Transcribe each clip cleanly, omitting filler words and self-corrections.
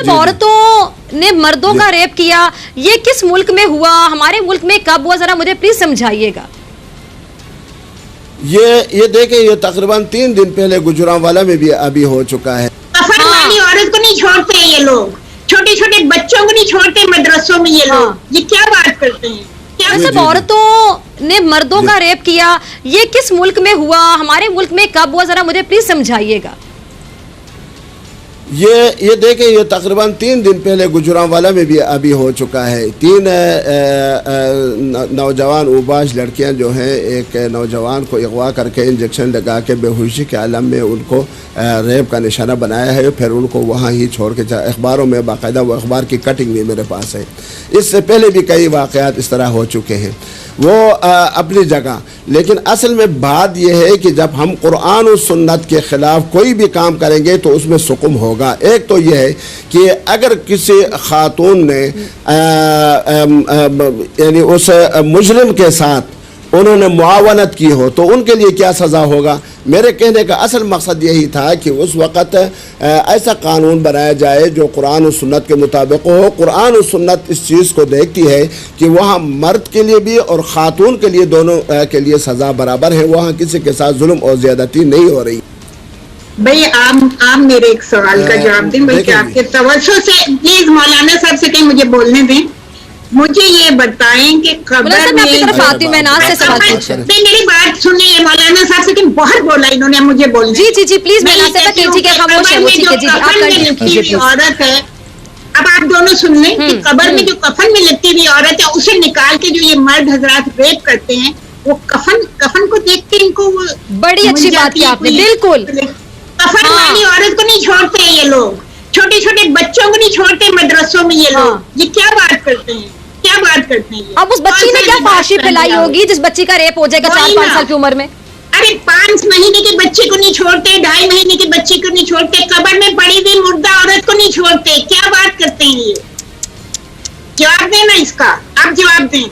عورتوں نے مردوں کا ریپ کیا، یہ کس ملک میں ہوا، ہمارے ملک میں کب ہوا، ذرا مجھے پلیز سمجھائیے گا۔ یہ دیکھیں، یہ تقریباً 3 دن پہلے گجرانوالہ میں بھی ابھی ہو چکا ہے۔ کفن والی عورت کو نہیں چھوڑتے یہ لوگ، چھوٹے چھوٹے بچوں کو نہیں چھوڑتے مدرسوں میں یہ لوگ، یہ کیا بات کرتے ہیں؟ عورتوں نے مردوں کا ریپ کیا، یہ کس ملک میں ہوا، ہمارے ملک میں کب ہوا، ذرا مجھے پلیز سمجھائیے گا۔ یہ دیکھیں، یہ تقریباً 3 دن پہلے گجرانوالہ میں بھی ابھی ہو چکا ہے۔ 3 نوجوان اوباش لڑکیاں جو ہیں، ایک نوجوان کو اغوا کر کے انجیکشن لگا کے بے ہوشی کے عالم میں ان کو ریپ کا نشانہ بنایا ہے، پھر ان کو وہاں ہی چھوڑ کے اخباروں میں باقاعدہ وہ اخبار کی کٹنگ بھی میرے پاس ہے۔ اس سے پہلے بھی کئی واقعات اس طرح ہو چکے ہیں، وہ اپنی جگہ۔ لیکن اصل میں بات یہ ہے کہ جب ہم قرآن و سنت کے خلاف کوئی بھی کام کریں گے تو اس میں سقم ہوگا۔ ایک تو یہ ہے کہ اگر کسی خاتون نے یعنی اس مجرم کے ساتھ انہوں نے معاونت کی ہو تو ان کے لیے کیا سزا ہوگا۔ میرے کہنے کا اصل مقصد یہی تھا کہ اس وقت ایسا قانون بنایا جائے جو قرآن و سنت کے مطابق ہو۔ قرآن و سنت اس چیز کو دیکھتی ہے کہ وہاں مرد کے لیے بھی اور خاتون کے لیے دونوں کے لیے سزا برابر ہے، وہاں کسی کے ساتھ ظلم اور زیادتی نہیں ہو رہی۔ بھئی آپ میرے ایک سوال کا جواب دیں، بلکہ آپ کے توجہ سے پلیز مولانا صاحب سے کہیں مجھے بولنے دیں۔ مجھے یہ بتائیں کہ قبر میں میری بات سنیں، مولانا صاحب سے بہت بولا انہوں نے مجھے بولنے۔ جی پلیز عورت ہے، اب آپ دونوں سن لیں کہ قبر میں جو کفن میں لگتی ہوئی عورت ہے اسے نکال کے جو یہ مرد حضرات ریپ کرتے ہیں، وہ کفن کو دیکھ کے ان کو بڑی اچھی بات کی آپ نے، بالکل۔ کفن والی عورت کو نہیں چھوڑتے یہ لوگ، چھوٹے چھوٹے بچوں کو نہیں چھوڑتے مدرسوں میں یہ لوگ، یہ کیا بات کرتے ہیں، کیا بات کرتے ہیں؟ اب اس بچی نے کیا فحاشی پھیلائی ہوگی جس بچی کا ریپ ہو جائے گا 4-5 سال کی عمر میں؟ ارے 5 مہینے کے بچے کو نہیں چھوڑتے، 2.5 مہینے کے بچے کو نہیں چھوڑتے، قبر میں پڑی ہوئی مردہ عورت کو نہیں چھوڑتے، کیا بات کرتے ہیں یہ؟ جواب دیں نا اس کا، آپ جواب دیں۔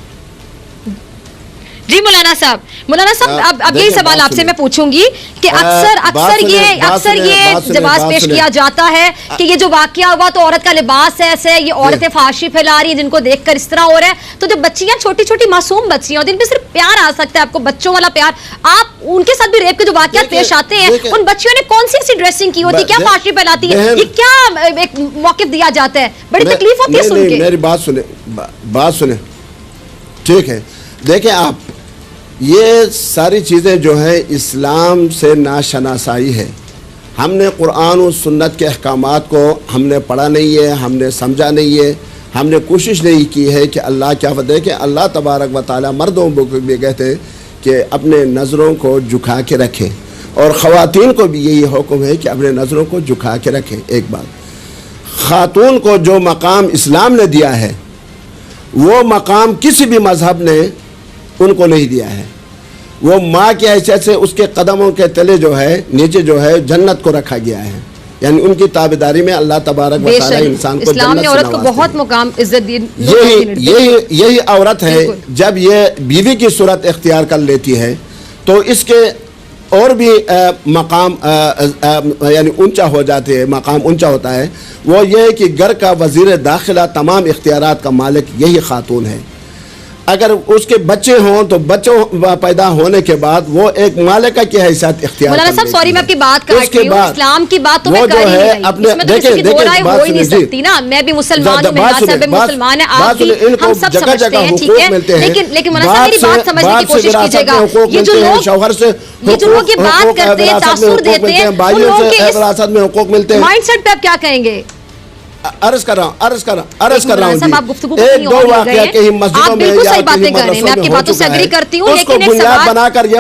جی مولانا صاحب اب یہی سوال آپ سے میں پوچھوں گی کہ اکثر یہ جواز پیش کیا جاتا ہے کہ یہ جو واقعہ ہوا تو عورت کا لباس ایسے ہے، یہ عورتیں فحاشی پھیلا رہی ہیں جن کو دیکھ کر اس طرح ہو رہا ہے، تو جو بچیاں چھوٹی چھوٹی معصوم بچیاں اور جن پہ صرف پیار آ سکتا ہے، آپ کو بچوں والا پیار، آپ ان کے ساتھ بھی ریپ کے جو واقعات پیش آتے ہیں، ان بچیوں نے کون سی ایسی ڈریسنگ کی ہوتی ہے، کیا فحاشی پھیلاتی ہے، یہ کیا ایک موقف دیا جاتا ہے، بڑی تکلیف ہوتی ہے سن کے۔ میری بات سنیں ٹھیک ہے، دیکھیں آپ، یہ ساری چیزیں جو ہیں اسلام سے ناشناسائی ہے۔ ہم نے قرآن و سنت کے احکامات کو ہم نے پڑھا نہیں ہے، ہم نے سمجھا نہیں ہے، ہم نے کوشش نہیں کی ہے کہ اللہ کیا دیکھیں، اللہ تبارک و تعالیٰ مردوں کو بھی کہتے ہیں کہ اپنے نظروں کو جھکا کے رکھیں، اور خواتین کو بھی یہی حکم ہے کہ اپنے نظروں کو جھکا کے رکھیں۔ ایک بات، خاتون کو جو مقام اسلام نے دیا ہے وہ مقام کسی بھی مذہب نے ان کو نہیں دیا ہے۔ وہ ماں کی حیثیت سے اس کے قدموں کے تلے جو ہے، نیچے جو ہے جنت کو رکھا گیا ہے، یعنی ان کی تابعداری میں اللہ تبارک و تعالی انسان کو اسلام نے عورت کو بہت مقام عزت دی۔ یہی عورت ہے جب یہ بیوی کی صورت اختیار کر لیتی ہے تو اس کے اور بھی مقام یعنی اونچا ہو جاتے ہیں، مقام اونچا ہوتا ہے۔ وہ یہ ہے کہ گھر کا وزیر داخلہ، تمام اختیارات کا مالک یہی خاتون ہے۔ اگر اس کے بچے ہوں تو بچوں پیدا ہونے کے بعد وہ ایک مالکہ کی حیثیت اختیار مولانا صاحب سوری میں آپ کی بات کاٹ رہی ہوں، اسلام کی بات تو میں کر ہی نہیں، اس میں تو کسی کی دو رائے ہو ہی نہیں سکتی نا، میں بھی مسلمان ہوں، میرا صاحب بھی مسلمان ہے، آپ بھی، ہم سب سمجھتے ہیں، ٹھیک ہے، لیکن مولانا صاحب میری بات سمجھنے کی کوشش کیجیے گا۔ یہ جو لوگ یہ بات کرتے ہیں، تاثر دیتے ہیں، ان لوگوں کے اس مائنڈ سیٹ پہ آپ کیا کہیں گے؟ عرض کر رہا ہوں ایک دو واقعہ کہیں مسجدوں میں یا کہیں مدرسوں میں ہو چکا ہے، اس کو بنیاد بنا کر یہ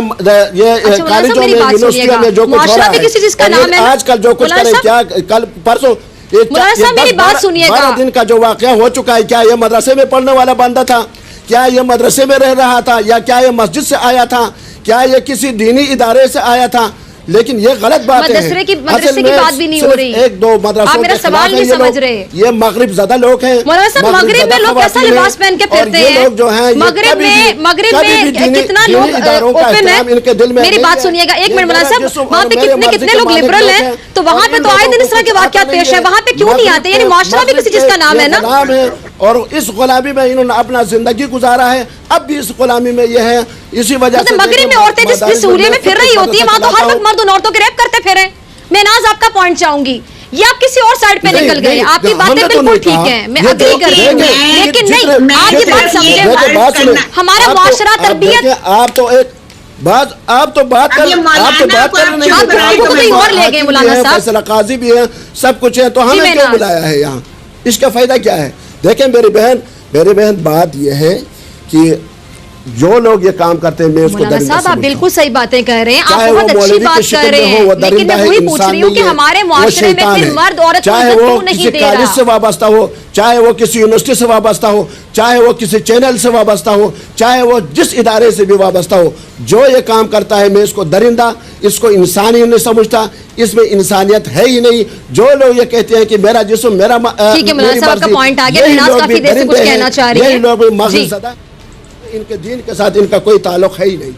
کالجوں میں، یونیورسٹیوں میں جو کچھ ہو رہا ہے، آج کل جو کچھ کریں، کیا کل پرسوں 12 دن کا جو واقعہ ہو چکا ہے، کیا یہ مدرسے میں پڑھنے والا بندہ تھا، کیا یہ مدرسے میں رہ رہا تھا، یا کیا یہ مسجد سے آیا تھا، کیا یہ کسی دینی ادارے سے آیا تھا؟ لیکن یہ غلط بات ہے. مدرسے کی بات بھی نہیں ہو رہی. ایک دو مدرسوں کے سوال نہیں سمجھ رہے. یہ مغرب زدہ لوگ ہیں. مولانا صاحب مغرب میں لوگ کیسا لباس پہن کے پھرتے ہیں؟ مغرب میں کتنا لوگ اوپن ہے. میری بات سنیے گا ایک منٹ مولانا صاحب, وہاں پہ کتنے لوگ لبرل ہیں, تو وہاں پہ تو آئے دن اس طرح کے واقعات پیش ہے, وہاں پہ کیوں نہیں آتے؟ یعنی معاشرہ بھی کسی چیز کا نام ہے نا, اور اس غلامی میں انہوں نے اپنا زندگی گزارا ہے, اب بھی اس غلامی میں یہ ہے. اسی وجہ سے مغرب میں عورتیں جس سوریہ میں پھر رہی ہوتی ہیں وہاں تو ہر وقت مرد ان عورتوں کے ریپ کرتے پھریں. میں ناز آپ کا پوائنٹ چاہوں گی, یہ آپ کسی اور سائڈ پہ نکل گئے. آپ کی باتیں بالکل ٹھیک ہیں, میں اگری کرتی ہوں, لیکن نہیں, آپ یہ بات سمجھیں, ہمارا معاشرہ تربیت. آپ تو ایک بات آپ تو بات کر رہے ہیں. مولانا صاحب فیصلہ قاضی بھی ہے, سب کچھ ہے, تو ہمیں کیوں بلایا ہے یہاں؟ اس کا فائدہ کیا ہے؟ دیکھیں میری بہن بات یہ ہے کہ جو لوگ یہ کام کرتے ہیں, میں اس کو مولانا صاحب آپ بالکل صحیح باتیں کہہ رہے ہیں, آپ بہت اچھی بات کر رہے ہیں, لیکن میں وہی پوچھ رہی ہوں کہ ہمارے معاشرے میں پھر مرد عورت کو عزت کیوں نہیں دے رہا؟ چاہے وہ کسی کالج سے وابستہ ہو, چاہے وہ کسی یونیورسٹی سے وابستہ ہو, چاہے وہ کسی چینل سے وابستہ ہو, چاہے وہ جس ادارے سے بھی وابستہ ہو, جو یہ کام کرتا ہے میں اس کو درندہ, اس کو انسانی نہیں سمجھتا, اس میں انسانیت ہے ہی نہیں. جو لوگ یہ کہتے ہیں کہ میرا جسم میرا, ٹھیک ہے مولانا صاحب کا پوائنٹ آ گیا, ناز کافی دیر سے کچھ کہنا چاہ رہی ہیں. یہی لوگ مغرب زدہ, ان کے دین کے ساتھ ان کا کوئی تعلق ہے ہی نہیں.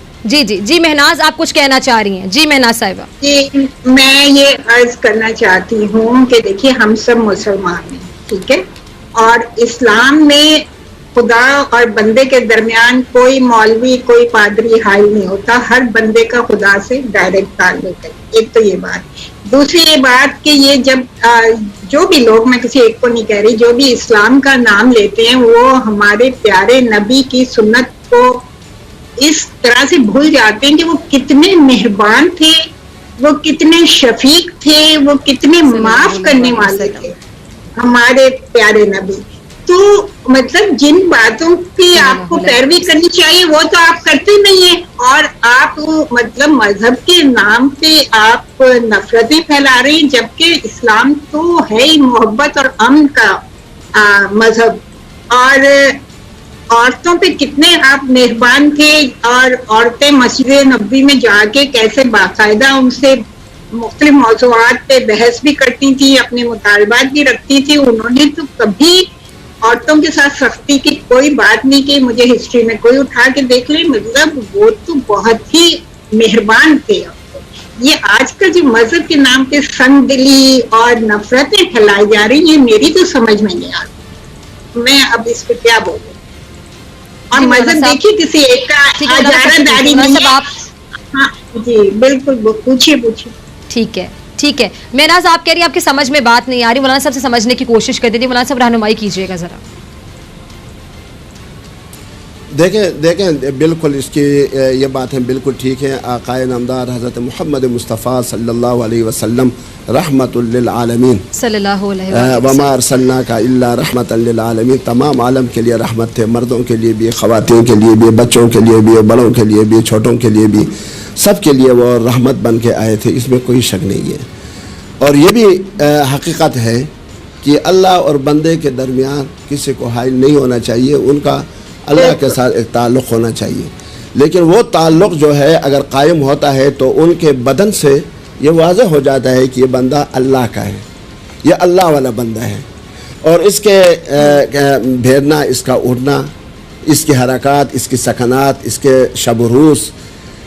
جی مہناز آپ کچھ کہنا چاہ رہی ہیں. جی مہناز صاحبہ. جی میں یہ عرض کرنا چاہتی ہوں کہ دیکھیے ہم سب مسلمان ہیں, ٹھیک ہے, اور اسلام میں خدا اور بندے کے درمیان کوئی مولوی کوئی پادری حائل نہیں ہوتا, ہر بندے کا خدا سے ڈائریکٹ تعلق ہے. ایک تو یہ بات. دوسری یہ بات کہ یہ جب جو بھی لوگ, میں کسی ایک کو نہیں کہہ رہی, جو بھی اسلام کا نام لیتے ہیں وہ ہمارے پیارے نبی کی سنت کو اس طرح سے بھول جاتے ہیں کہ وہ کتنے مہربان تھے, وہ کتنے شفیق تھے, وہ کتنے معاف کرنے والے تھے ہمارے پیارے نبی. تو مطلب جن باتوں کی آپ کو پیروی کرنی چاہیے وہ تو آپ کرتے نہیں ہیں, اور آپ مطلب مذہب کے نام پہ آپ نفرتیں پھیلا رہے ہیں, جبکہ اسلام تو ہے ہی محبت اور امن کا مذہب. اور عورتوں پہ کتنے آپ مہربان تھے, اور عورتیں مسجد نبوی میں جا کے کیسے باقاعدہ ان سے مختلف موضوعات پہ بحث بھی کرتی تھی, اپنے مطالبات بھی رکھتی تھی. انہوں نے تو کبھی عورتوں کے ساتھ سختی کی کوئی بات نہیں کی. مجھے ہسٹری میں کوئی اٹھا کے دیکھ لے, مطلب وہ تو بہت ہی مہربان تھے. یہ آج کل جو مذہب کے نام پہ سنگ دلی اور نفرتیں پھیلائی جا رہی ہیں, میری تو سمجھ میں نہیں آتی. میں اب اس پہ کیا بولوں؟ اور مذہب دیکھیے کسی ایک کا اجارہ داری نہیں ہے. ہاں جی بالکل, پوچھیے. ٹھیک ہے مہناز آپ کہہ رہی ہیں آپ کی سمجھ میں بات نہیں آ رہی, مولانا صاحب سے سمجھنے کی کوشش کرتے تھے. مولانا صاحب رہنمائی کیجیے گا ذرا. دیکھیں بالکل اس کی یہ باتیں بالکل ٹھیک ہیں. آقائے نامدار حضرت محمد مصطفیٰ صلی اللہ علیہ وسلم رحمت للعالمین صلی اللہ علیہ وسلم, وما ارسلناک الا رحمت للعالمین, تمام عالم کے لیے رحمت تھے, مردوں کے لیے بھی, خواتین کے لیے بھی, بچوں کے لیے بھی, بڑوں کے لیے بھی, چھوٹوں کے لیے بھی, سب کے لیے وہ رحمت بن کے آئے تھے. اس میں کوئی شک نہیں ہے. اور یہ بھی حقیقت ہے کہ اللہ اور بندے کے درمیان کسی کو حائل نہیں ہونا چاہیے, ان کا اللہ کے ساتھ ایک تعلق ہونا چاہیے. لیکن وہ تعلق جو ہے اگر قائم ہوتا ہے تو ان کے بدن سے یہ واضح ہو جاتا ہے کہ یہ بندہ اللہ کا ہے, یہ اللہ والا بندہ ہے. اور اس کے بھیرنا, اس کا اڑنا, اس کی حرکات, اس کی سکنات, اس کے شب و روز,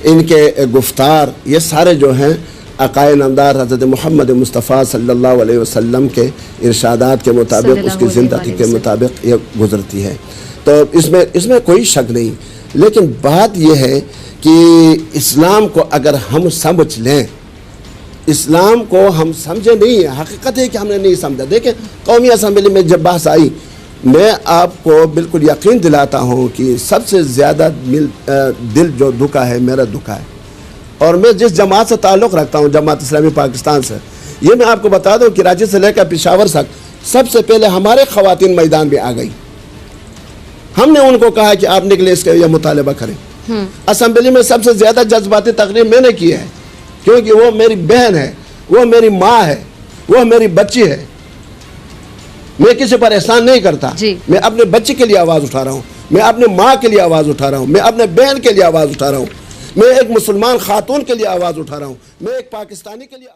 ان کے گفتار, یہ سارے جو ہیں عقائد نامدار حضرت محمد مصطفیٰ صلی اللہ علیہ وسلم کے ارشادات کے مطابق, اس کی زندگی کے مطابق یہ گزرتی ہے. تو اس میں کوئی شک نہیں. لیکن بات یہ ہے کہ اسلام کو اگر ہم سمجھ لیں, اسلام کو ہم سمجھے نہیں, حقیقت ہے کہ ہم نے نہیں سمجھا. دیکھیں قومی اسمبلی میں جب بحث آئی, میں آپ کو بالکل یقین دلاتا ہوں کہ سب سے زیادہ دل جو دکھا ہے میرا دکھا ہے. اور میں جس جماعت سے تعلق رکھتا ہوں, جماعت اسلامی پاکستان سے, یہ میں آپ کو بتا دوں کہ کراچی سے لے کر پشاور تک سب سے پہلے ہمارے خواتین میدان میں آ گئی. ہم نے ان کو کہا کہ آپ نکلے, اس کا یہ مطالبہ کریں. اسمبلی میں سب سے زیادہ جذباتی تقریر میں نے کی ہے, کیونکہ وہ میری بہن ہے, وہ میری ماں ہے, وہ میری بچی ہے. میں کسی پر احسان نہیں کرتا. میں اپنے بچے کے لیے آواز اٹھا رہا ہوں, میں اپنے ماں کے لیے آواز اٹھا رہا ہوں, میں اپنے بہن کے لیے آواز اٹھا رہا ہوں. میں ایک مسلمان خاتون کے لیے آواز اٹھا رہا ہوں، میں ایک پاکستانی کے لیے